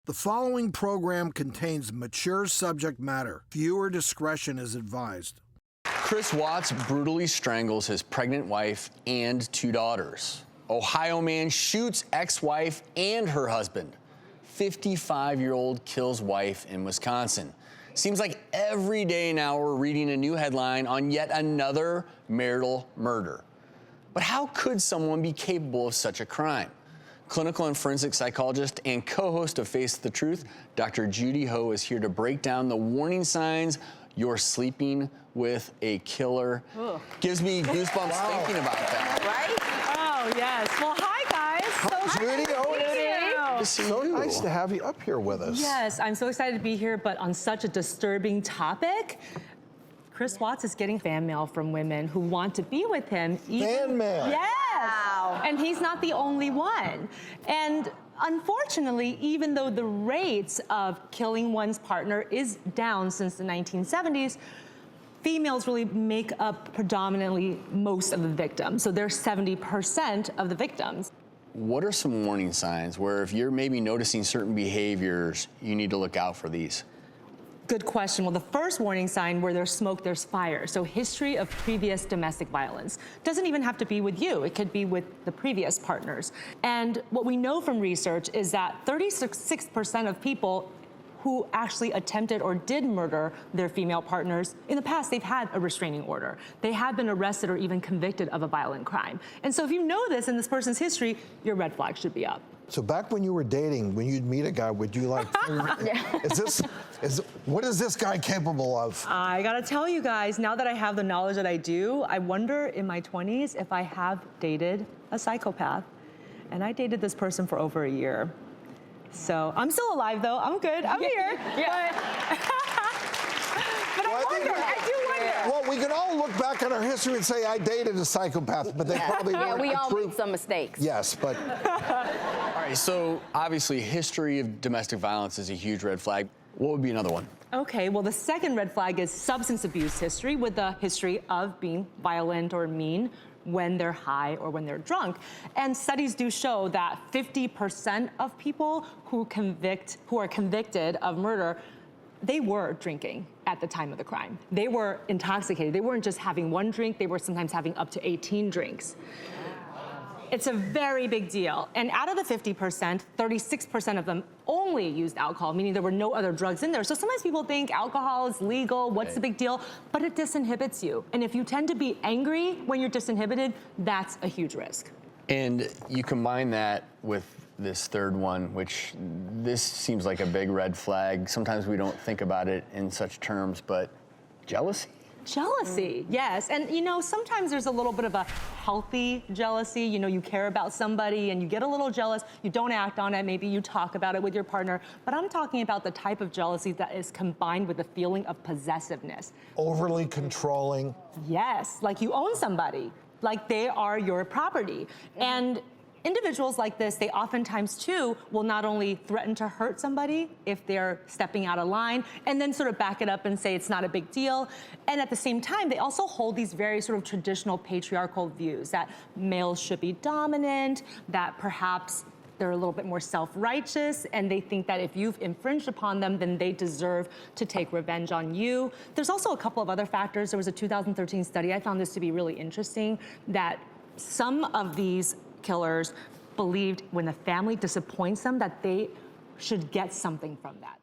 The following program contains mature subject matter. Viewer discretion is advised. Chris Watts brutally strangles his pregnant wife and 2 daughters. Ohio man shoots ex-wife and her husband. 55-year-old kills wife in Wisconsin. Seems like every day now we're reading a new headline on yet another marital murder. But how could someone be capable of such a crime? Clinical and forensic psychologist and co-host of Face the Truth, Dr. Judy Ho is here to break down the warning signs you're sleeping with a killer. Ugh. Gives me goosebumps thinking about that. Right? Oh, yes. Well, hi, guys. Judy, So nice to have you up here with us. Yes, I'm so excited to be here, but on such a disturbing topic. Chris Watts is getting fan mail from women who want to be with him. Fan mail? Yes. Wow. And he's not the only one. And unfortunately, even though the rates of killing one's partner is down since the 1970s, females really make up predominantly most of the victims. So they're 70% of the victims. What are some warning signs where if you're maybe noticing certain behaviors, you need to look out for these? Good question. Well, the first warning sign, where there's smoke, there's fire. So history of previous domestic violence. Doesn't even have to be with you. It could be with the previous partners. And what we know from research is that 36% of people who actually attempted or did murder their female partners, in the past, they've had a restraining order. They have been arrested or even convicted of a violent crime. And so if you know this in this person's history, your red flag should be up. So back when you were dating, when you'd meet a guy, would you like, what is this guy capable of? I gotta tell you guys, now that I have the knowledge that I do, I wonder in my 20s if I have dated a psychopath. And I dated this person for over a year. So I'm still alive though, I'm good, I'm here. Yeah. But Well, I do wonder. Well, we can all look back on our history and say, I dated a psychopath, but they probably weren't we all true. make some mistakes. Yes, but... All right, so obviously history of domestic violence is a huge red flag. What would be another one? Okay, well, the second red flag is substance abuse history, with a history of being violent or mean when they're high or when they're drunk. And studies do show that 50% of people who are convicted of murder, they were drinking at the time of the crime. They were intoxicated. They weren't just having one drink, they were sometimes having up to 18 drinks. It's a very big deal. And out of the 50%, 36% of them only used alcohol, meaning there were no other drugs in there. So sometimes people think alcohol is legal, what's the big deal? But it disinhibits you. And if you tend to be angry when you're disinhibited, that's a huge risk. And you combine that with this third one, which this seems like a big red flag. Sometimes we don't think about it in such terms, but jealousy? Jealousy, yes. And you know, sometimes there's a little bit of a healthy jealousy. You know, you care about somebody and you get a little jealous. You don't act on it. Maybe you talk about it with your partner. But I'm talking about the type of jealousy that is combined with the feeling of possessiveness. Overly controlling. Yes, like you own somebody, like they are your property. And individuals like this, they oftentimes too will not only threaten to hurt somebody if they're stepping out of line, and then sort of back it up and say it's not a big deal. And at the same time, they also hold these very sort of traditional patriarchal views that males should be dominant, that perhaps they're a little bit more self-righteous, and they think that if you've infringed upon them, then they deserve to take revenge on you. There's also a couple of other factors. There was a 2013 study, I found this to be really interesting, that some of these killers believed when the family disappoints them that they should get something from that.